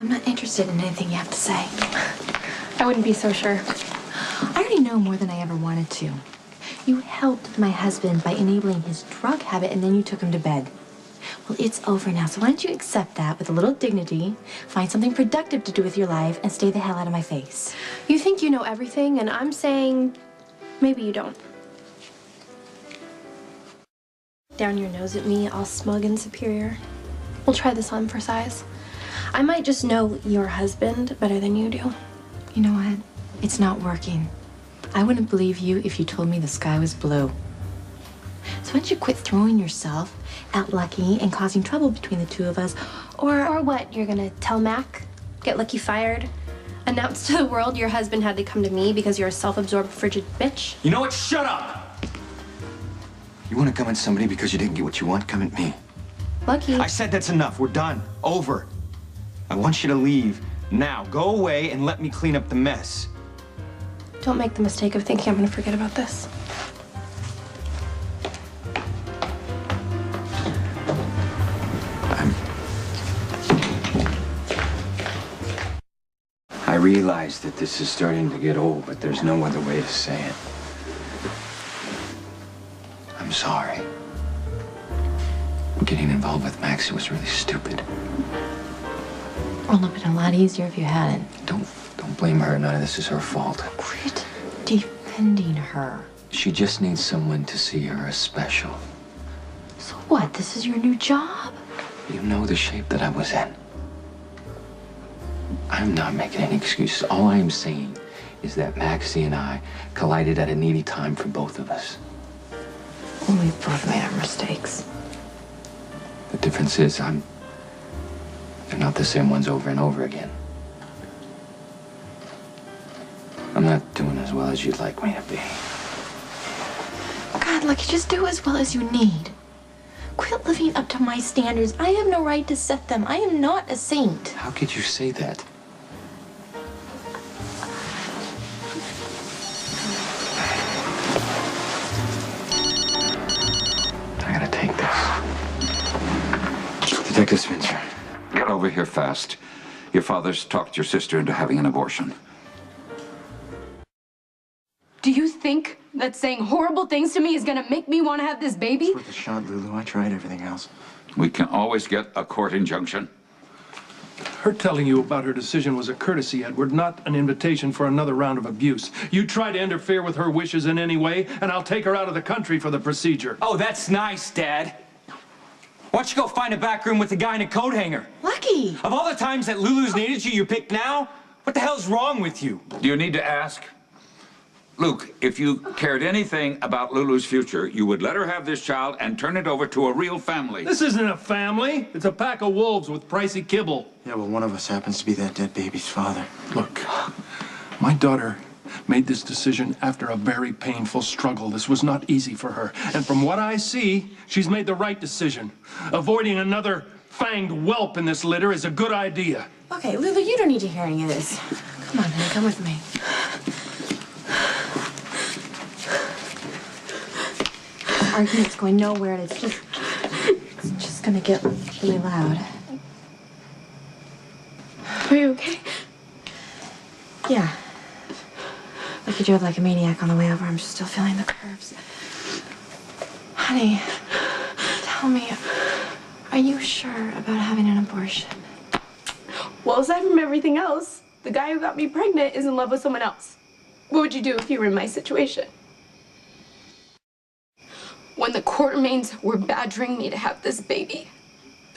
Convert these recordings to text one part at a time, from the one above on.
I'm not interested in anything you have to say. I wouldn't be so sure. I already know more than I ever wanted to. You helped my husband by enabling his drug habit, and then you took him to bed. Well, it's over now, so why don't you accept that with a little dignity, find something productive to do with your life, and stay the hell out of my face. You think you know everything, and I'm saying maybe you don't. Down your nose at me, all smug and superior. We'll try this on for size. I might just know your husband better than you do. You know what? It's not working. I wouldn't believe you if you told me the sky was blue. So why don't you quit throwing yourself at Lucky and causing trouble between the two of us, Or what? You're gonna tell Mac? Get Lucky fired? Announce to the world your husband had to come to me because you're a self-absorbed, frigid bitch? You know what? Shut up! You want to come at somebody because you didn't get what you want? Come at me. Lucky. I said that's enough. We're done. Over. I want you to leave now. Go away and let me clean up the mess. Don't make the mistake of thinking I'm gonna forget about this. I realize that this is starting to get old, but there's no other way to say it. I'm sorry. Getting involved with Maxie was really stupid. well, it would have been a lot easier if you hadn't. Don't blame her. None of this is her fault. Quit defending her. She just needs someone to see her as special. So what? This is your new job? You know the shape that I was in. I'm not making any excuses. All I am saying is that Maxie and I collided at a needy time for both of us. Well, we've both made our mistakes. The difference is they're not the same ones over and over again. I'm not doing as well as you'd like me to be. God, Lucky, just do as well as you need. Quit living up to my standards. I have no right to set them. I am not a saint. How could you say that? I gotta take this. Detective Spencer. Get over here fast. Your father's talked your sister into having an abortion. Do you think that saying horrible things to me is gonna make me want to have this baby? It's worth a shot, Lulu. I tried everything else. We can always get a court injunction. Her telling you about her decision was a courtesy, Edward, not an invitation for another round of abuse. You try to interfere with her wishes in any way, and I'll take her out of the country for the procedure. Oh, that's nice, Dad. Why don't you go find a back room with the guy in a coat hanger? Lucky! Of all the times that Lulu's needed you, you pick now? What the hell's wrong with you? Do you need to ask? Luke, if you cared anything about Lulu's future, you would let her have this child and turn it over to a real family. This isn't a family. It's a pack of wolves with pricey kibble. Yeah, well, one of us happens to be that dead baby's father. Look, my daughter made this decision after a very painful struggle. This was not easy for her. And from what I see, she's made the right decision. Avoiding another fanged whelp in this litter is a good idea. Okay, Lulu, you don't need to hear any of this. Come on, honey, come with me. This argument's going nowhere, and it's just gonna get really loud. Are you okay? Yeah. Like you drove like a maniac on the way over. I'm just still feeling the curves. Honey, tell me, are you sure about having an abortion? Well, aside from everything else, the guy who got me pregnant is in love with someone else. What would you do if you were in my situation? When the Quartermains were badgering me to have this baby,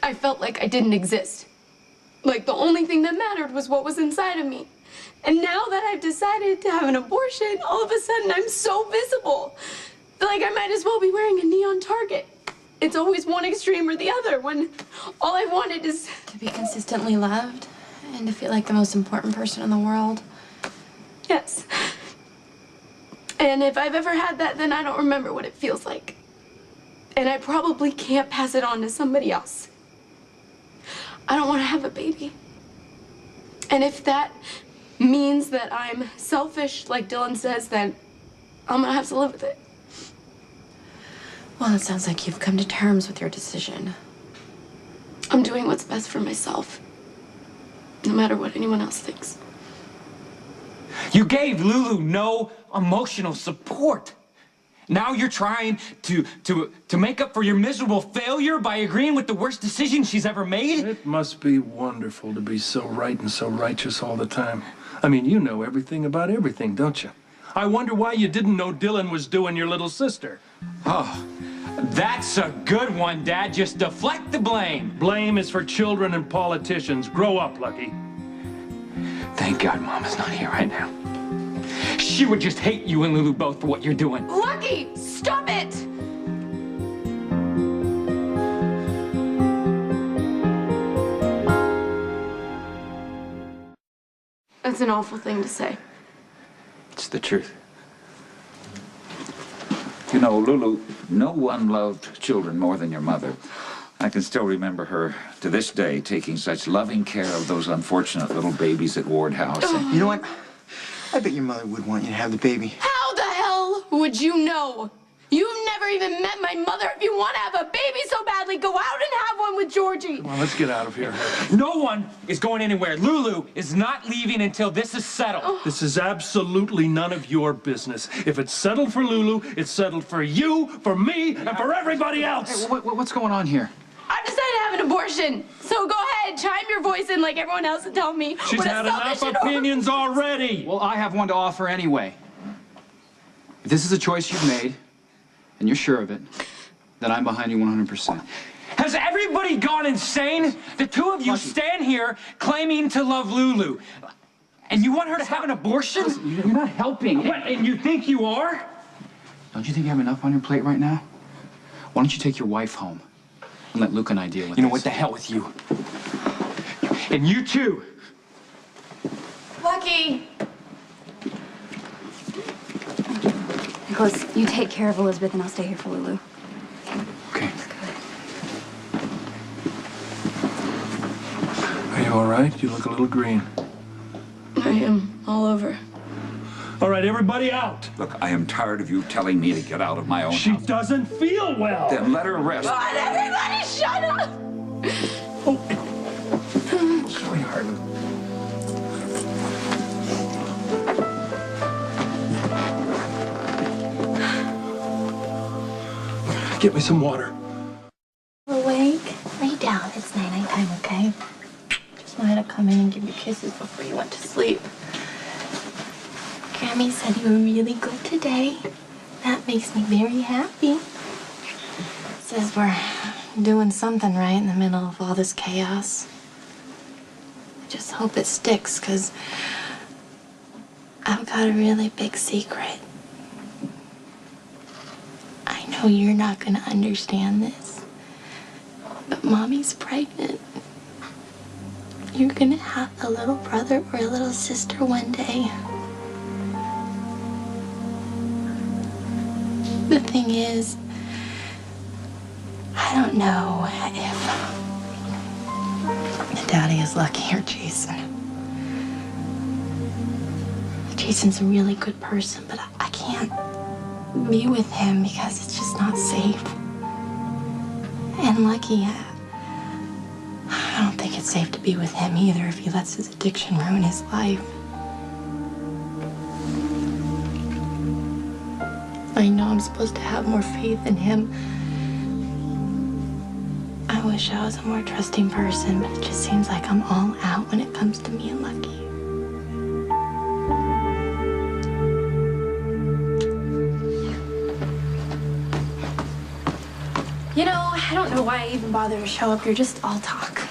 I felt like I didn't exist. Like the only thing that mattered was what was inside of me. And now that I've decided to have an abortion, all of a sudden I'm so visible. I feel like I might as well be wearing a neon target. It's always one extreme or the other when all I wanted is To be consistently loved and to feel like the most important person in the world. yes. And if I've ever had that, then I don't remember what it feels like. And I probably can't pass it on to somebody else. I don't want to have a baby. And if that means that I'm selfish, like Dillon says, then I'm gonna have to live with it. Well, it sounds like you've come to terms with your decision. I'm doing what's best for myself. No matter what anyone else thinks. You gave Lulu no emotional support. Now you're trying to make up for your miserable failure by agreeing with the worst decision she's ever made? It must be wonderful to be so right and so righteous all the time. I mean, you know everything about everything, don't you? I wonder why you didn't know Dillon was doing your little sister. Oh, that's a good one, Dad. Just deflect the blame. Blame is for children and politicians. Grow up, Lucky. Thank God Mama's not here right now. She would just hate you and Lulu both for what you're doing. Lucky, stop it! That's an awful thing to say. It's the truth. You know, Lulu, no one loved children more than your mother. I can still remember her, to this day, taking such loving care of those unfortunate little babies at Ward House. You know what? I bet your mother would want you to have the baby. How the hell would you know? You've never even met my mother. If you want to have a baby so badly, go out and have one with Georgie. Come on, let's get out of here. No one is going anywhere. Lulu is not leaving until this is settled. This is absolutely none of your business. If it's settled for Lulu, it's settled for you, for me, and for everybody else. Hey, what's going on here? I've decided to have an abortion. So go ahead, chime your voice in like everyone else and tell me She's what a had enough selfish opinions already. Well, I have one to offer anyway. If this is a choice you've made, and you're sure of it, then I'm behind you 100%. Has everybody gone insane? The two of you stand here claiming to love Lulu. And you want her to have an abortion? Listen, you're not helping. What, and you think you are? Don't you think you have enough on your plate right now? Why don't you take your wife home and let Luke and I deal with You know this? what, the hell with you. And you too. Lucky. Nikolas, you take care of Elizabeth and I'll stay here for Lulu. Okay. Are you all right? You look a little green. I am all over. All right, everybody out. Look, I am tired of you telling me to get out of my own She house. doesn't feel well. Then let her rest. God, everybody shut up! Sweetheart. Get me some water. Awake? Lay down. It's night time, okay? Just wanted to come in and give you kisses before you went to sleep. Grammy said you were really good today. That makes me very happy. Says we're doing something right in the middle of all this chaos. I just hope it sticks, because I've got a really big secret. I know you're not gonna understand this, but Mommy's pregnant. You're gonna have a little brother or a little sister one day. The thing is, I don't know if the daddy is Lucky or Jason. Jason's a really good person, but I can't be with him because it's just not safe. And Lucky, I don't think it's safe to be with him either if he lets his addiction ruin his life. I know I'm supposed to have more faith in him. I wish I was a more trusting person, but it just seems like I'm all out when it comes to me and Lucky. You know, I don't know why I even bother to show up. You're just all talk.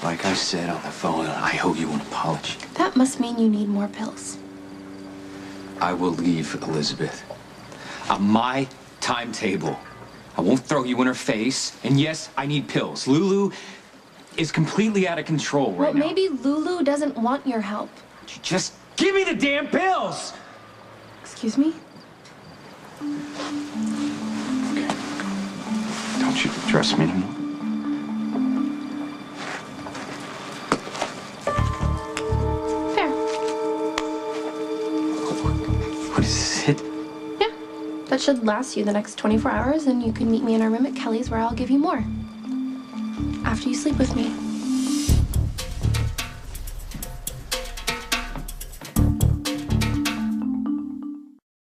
Like I said on the phone, I owe you an apology. That must mean you need more pills. I will leave Elizabeth on my timetable. I won't throw you in her face. And yes, I need pills. Lulu is completely out of control right now. Well, maybe Lulu doesn't want your help. Just give me the damn pills! Excuse me? Okay. Don't you trust me anymore? Fair. What is it? Yeah. That should last you the next 24 hours, and you can meet me in our room at Kelly's where I'll give you more. After you sleep with me.